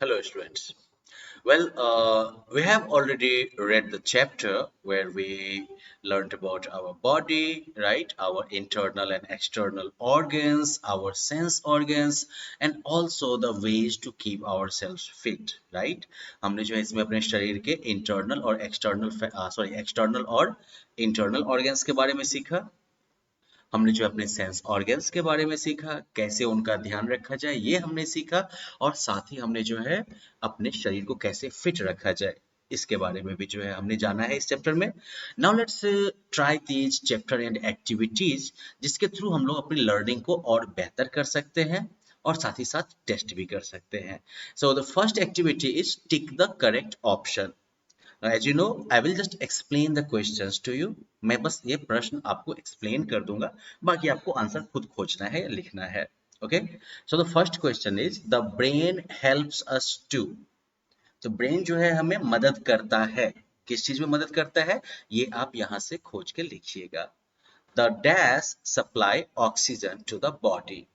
Hello, students. We have already read the chapter where we learned about our body, right? Our internal and external organs, our sense organs, and also the ways to keep ourselves fit, right? हमने जो है इसमें अपने शरीर के external और internal organs के बारे में सीखा। हमने जो अपने सेंस ऑर्गन्स के बारे में सीखा, कैसे उनका ध्यान रखा जाए ये हमने सीखा, और साथ ही हमने जो है अपने शरीर को कैसे फिट रखा जाए इसके बारे में भी जो है हमने जाना है इस चैप्टर में। Now let's try these chapter and activities जिसके थ्रू हम लोग अपनी लर्निंग को और बेहतर कर सकते हैं और साथ ही साथ टेस्ट भी कर सकते हैं। So the first activity is tick the correct option. As you know I will just explain the questions to you. मैं बस ये प्रश्न आपको एक्सप्लेन कर दूंगा, बाकी आपको आंसर खुद खोजना है या लिखना है। Okay, so the first question is the brain helps us to. तो ब्रेन जो है हमें मदद करता है, किस चीज में मदद करता है ये आप यहां से खोज के लिखिएगा। The dash supply oxygen to the body.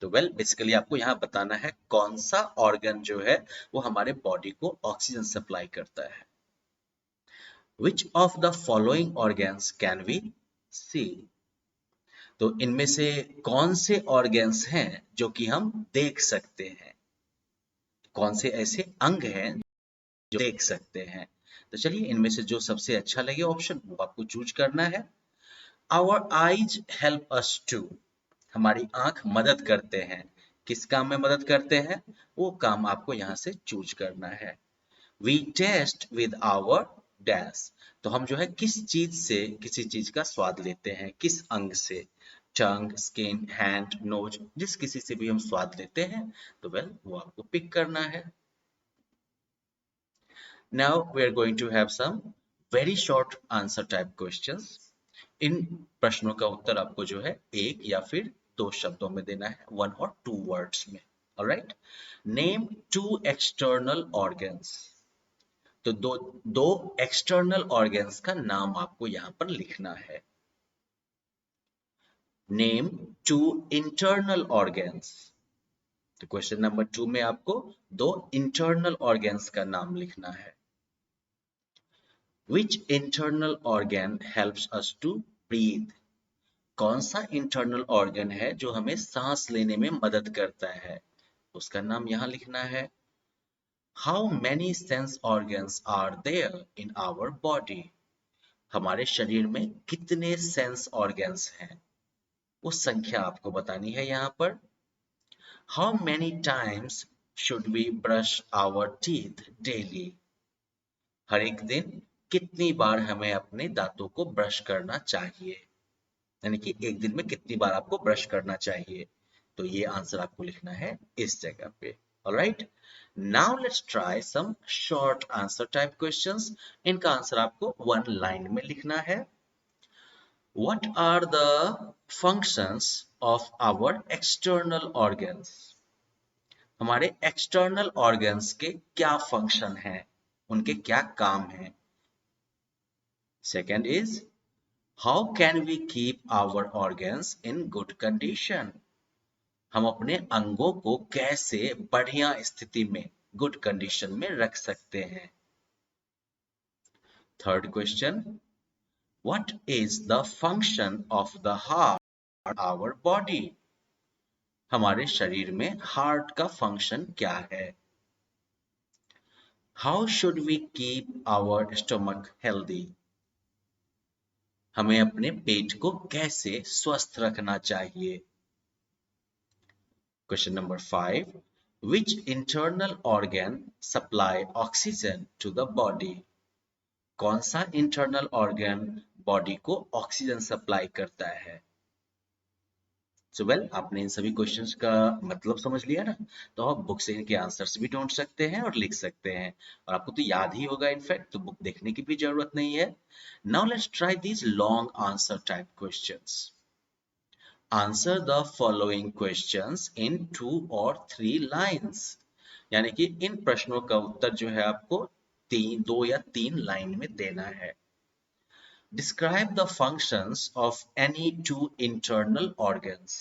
तो बेसिकली आपको यहाँ बताना है कौन सा ऑर्गन जो है वो हमारे बॉडी को ऑक्सीजन सप्लाई करता है। Which of the following organs can we see? तो इनमें से कौन से ऑर्गन्स हैं जो कि हम देख सकते हैं, कौन से ऐसे अंग हैं जो देख सकते हैं। तो चलिए इनमें से जो सबसे अच्छा लगे ऑप्शन वो आपको चूज करना है। Our eyes help us to. हमारी आंख मदद करते हैं, किस काम में मदद करते हैं वो काम आपको यहाँ से चूज करना है। We taste with our dash. तो हम जो है किस चीज से किसी चीज का स्वाद लेते हैं, किस अंग से, टंग, स्किन, हैंड, नोज, जिस किसी से भी हम स्वाद लेते हैं तो वो आपको पिक करना है। Now we are going to have some very short answer type questions. इन प्रश्नों का उत्तर आपको जो है एक या फिर दो शब्दों में देना है, वन और टू वर्ड्स में। Alright, name two external organs. तो दो दो एक्सटर्नल ऑर्गन्स का नाम आपको यहां पर लिखना है। Name two internal organs. तो क्वेश्चन नंबर 2 में आपको दो इंटरनल ऑर्गन्स का नाम लिखना है। Which internal organ helps us to breathe. कौन सा इंटरनल ऑर्गन है जो हमें सांस लेने में मदद करता है, उसका नाम यहां लिखना है। How many sense organs are there in our body. हमारे शरीर में कितने सेंस ऑर्गन्स हैं वो संख्या आपको बतानी है यहाँ पर। How many times should we brush our teeth daily. हर एक दिन कितनी बार हमें अपने दांतों को ब्रश करना चाहिए, यानी कि एक दिन में कितनी बार आपको ब्रश करना चाहिए। तो ये आंसर आपको लिखना है इस जगह पे। Alright, now let's try some short answer type questions. इनका आंसर आपको वन लाइन में लिखना है। What are the functions of our external organs? हमारे external organs के क्या function हैं, उनके क्या काम हैं। Second is, how can we keep our organs in good condition? हम अपने अंगों को कैसे बढ़िया स्थिति में, good condition में रख सकते हैं। Third question, what is the function of the heart in our body? हमारे शरीर में हार्ट का फंक्शन क्या है। How should we keep our stomach healthy. हमें अपने पेट को कैसे स्वस्थ रखना चाहिए। Question number 5, which internal organ supply oxygen to the body. कौन सा इंटरनल ऑर्गन बॉडी को ऑक्सीजन सप्लाई करता है। आपने इन सभी क्वेश्चंस का मतलब समझ लिया ना, तो आप बुक से इनके आंसर्स भी ढूंढ सकते हैं और लिख सकते हैं, और आपको तो याद ही होगा इनफैक्ट, तो बुक देखने की भी जरूरत नहीं है। Now let's try these long answer type questions. Answer the following questions in 2 or 3 lines. यानी कि इन प्रश्नों का उत्तर जो है आपको 2 या 3 लाइन में देना है। Describe the functions of any two internal organs.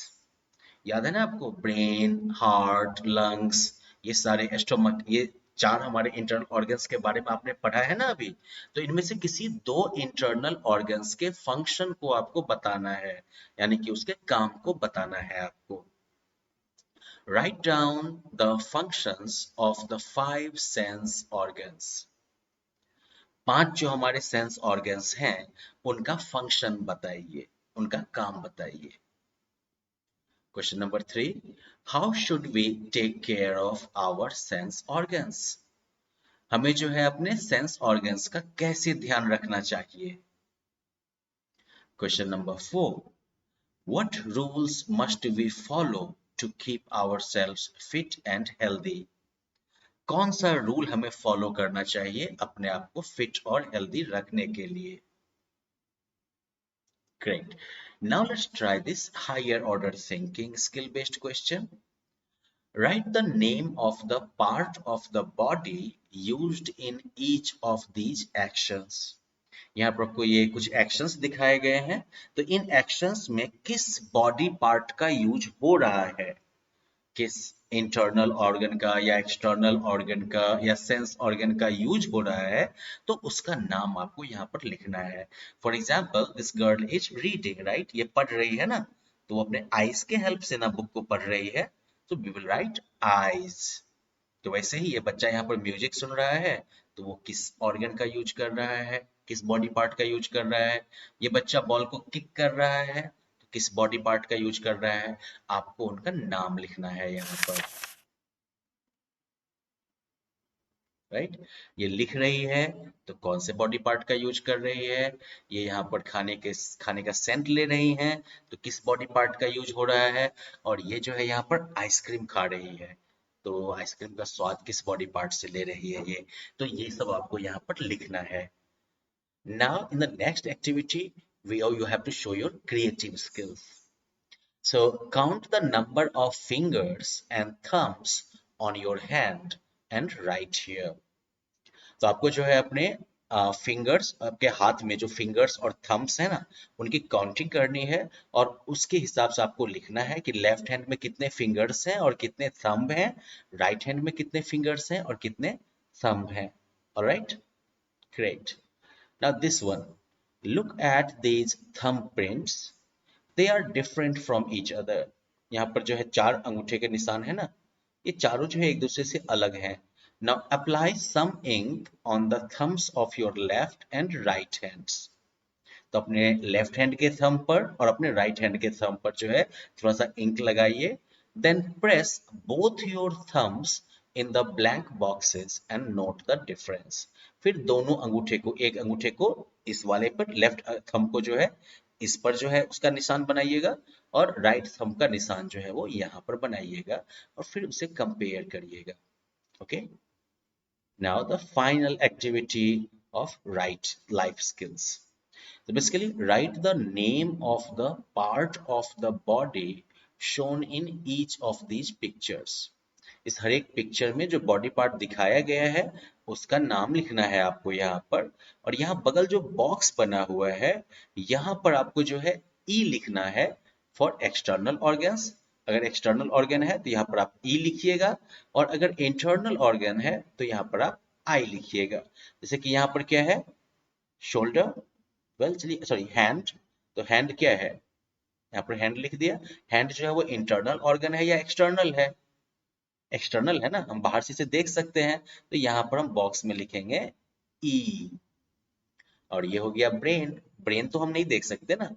याद है ना आपको, ब्रेन, हार्ट, लंग्स, ये सारे स्टोमक, ये चार हमारे इंटरनल ऑर्गन्स के बारे में आपने पढ़ा है ना अभी। तो इनमें से किसी दो इंटरनल ऑर्गन्स के फंक्शन को आपको बताना है, यानी कि उसके काम को बताना है आपको। Write down the functions of the 5 sense organs. 5 जो हमारे सेंस ऑर्गन्स हैं उनका फंक्शन बताइए, उनका काम बताइए। Question number 3, how should we take care of our sense organs. हमें जो है अपने सेंस ऑर्गन्स का कैसे ध्यान रखना चाहिए। Question number 4, what rules must we follow to keep ourselves fit and healthy. कौन सा रूल हमें फॉलो करना चाहिए अपने आप को फिट और हेल्दी रखने के लिए। Great. Now let's try this higher order thinking skill based question. Write the name of the part of the body used in each of these actions. यहाँ पर आपको ये कुछ एक्शंस दिखाए गए हैं, तो इन एक्शंस में किस बॉडी पार्ट का यूज हो रहा है, किस इंटरनल ऑर्गन का या एक्सटर्नल ऑर्गन का या सेंस ऑर्गन का यूज हो रहा है, तो उसका नाम आपको यहाँ पर लिखना है। For example this girl is reading, right, ये पढ़ रही है ना, तो वो अपने आईज के हेल्प से ना बुक को पढ़ रही है, तो वी विल राइट आईज। तो वैसे ही ये बच्चा यहाँ पर म्यूजिक सुन रहा है, तो वो किस ऑर्गन का यूज कर रहा है, किस बॉडी पार्ट का यूज कर रहा है। ये बच्चा बॉल को किक कर रहा है, तो किस बॉडी पार्ट का यूज कर रहा है। आपको उनका नाम लिखना है यहाँ पर, राइट। ये लिख रही है तो कौन से बॉडी पार्ट का यूज कर रही है। ये यहाँ पर खाने का सेंट ले रही हैं, तो किस बॉडी पार्ट का यूज हो रहा है। और ये जो है यहाँ पर आइसक्रीम खा रही है, तो आइसक्रीम का स्वाद किस बॉडी पार्ट से ले रही है ये। तो ये सब आपको यहाँ पर लिखना है। Now in the next activity, you have to show your creative skills. So count the number of fingers and thumbs on your hand and write here. तो आपको जो है अपने फिंगर्स, आपके हाथ में जो फिंगर्स और थम्स है ना, उनकी काउंटिंग करनी है, और उसके हिसाब से आपको लिखना है कि लेफ्ट हैंड में कितने फिंगर्स हैं और कितने थंब हैं, राइट हैंड में कितने फिंगर्स हैं और कितने थंब हैं। Alright, great. Now this one, look at these thumbprints. They are different from each other. यहाँ पर जो है चार अंगूठे के निशान है ना, ये चारों जो है एक दूसरे से अलग हैं। Now apply some ink on the thumbs of your left and right hands. तो अपने लेफ्ट हैंड के थंब पर और अपने राइट हैंड के थंब पर जो है थोड़ा सा इंक लगाइए। Then press both your thumbs in the blank boxes and note the difference. फिर दोनों अंगूठे को, एक अंगूठे को इस वाले पर, लेफ्ट थंब को जो है इस पर जो है उसका निशान बनाइएगा, और राइट थंब का निशान जो है वो यहाँ पर बनाइएगा, और फिर उसे कंपेयर करिएगा। Okay, now the final activity of right life skills. So basically, write the name of the part of the body shown in each of these pictures. इस हर एक पिक्चर में जो बॉडी पार्ट दिखाया गया है उसका नाम लिखना है आपको यहाँ पर। और यहाँ बगल जो बॉक्स बना हुआ है यहाँ पर आपको जो है ई लिखना है फॉर एक्सटर्नल ऑर्गन्स। अगर एक्सटर्नल ऑर्गन है तो यहाँ पर आप ई लिखिएगा, और अगर इंटरनल ऑर्गन है तो यहाँ पर आप आई लिखिएगा। जैसे कि यहाँ पर क्या है, शोल्डर, वेल चलिए, सॉरी हैंड, तो हैंड क्या है, यहाँ पर हैंड लिख दिया। हैंड जो है वो इंटरनल ऑर्गन है या एक्सटर्नल है, एक्सटर्नल है ना, हम बाहर से इसे देख सकते हैं, तो यहाँ पर हम बॉक्स में लिखेंगे ई। और ये हो गया ब्रेन, ब्रेन तो हम नहीं देख सकते ना,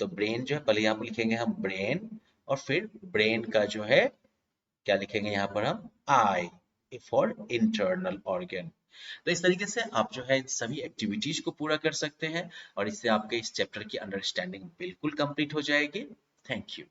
तो ब्रेन जो है पहले यहाँ पर लिखेंगे हम ब्रेन, और फिर ब्रेन का जो है क्या लिखेंगे यहाँ पर हम आई फॉर इंटरनल ऑर्गन। तो इस तरीके से आप जो है इन सभी एक्टिविटीज को पूरा कर सकते हैं, और इससे आपके इस चैप्टर की अंडरस्टैंडिंग बिल्कुल कंप्लीट हो जाएगी। Thank you.